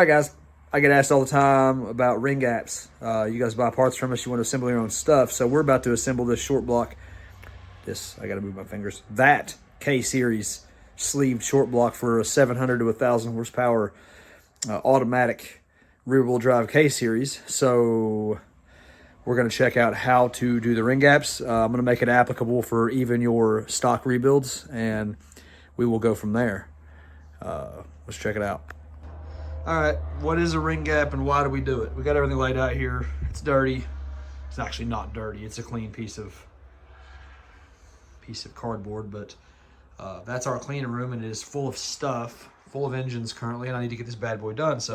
right, guys. I get asked all the time about ring gaps. You guys buy parts from us. You want to assemble your own stuff. So we're about to assemble this short block. I got to move my fingers. That K-Series sleeved short block for a 700 to 1,000 horsepower automatic rear-wheel drive K-Series. So we're going to check out how to do the ring gaps. I'm going to make it applicable for even your stock rebuilds, and we will go from there. Let's check it out. All right, what is a ring gap and why do we do it? We got everything laid out here. It's dirty. It's actually not dirty. It's a clean piece of cardboard, but that's our cleaning room, and it is full of stuff, full of engines currently, and I need to get this bad boy done. So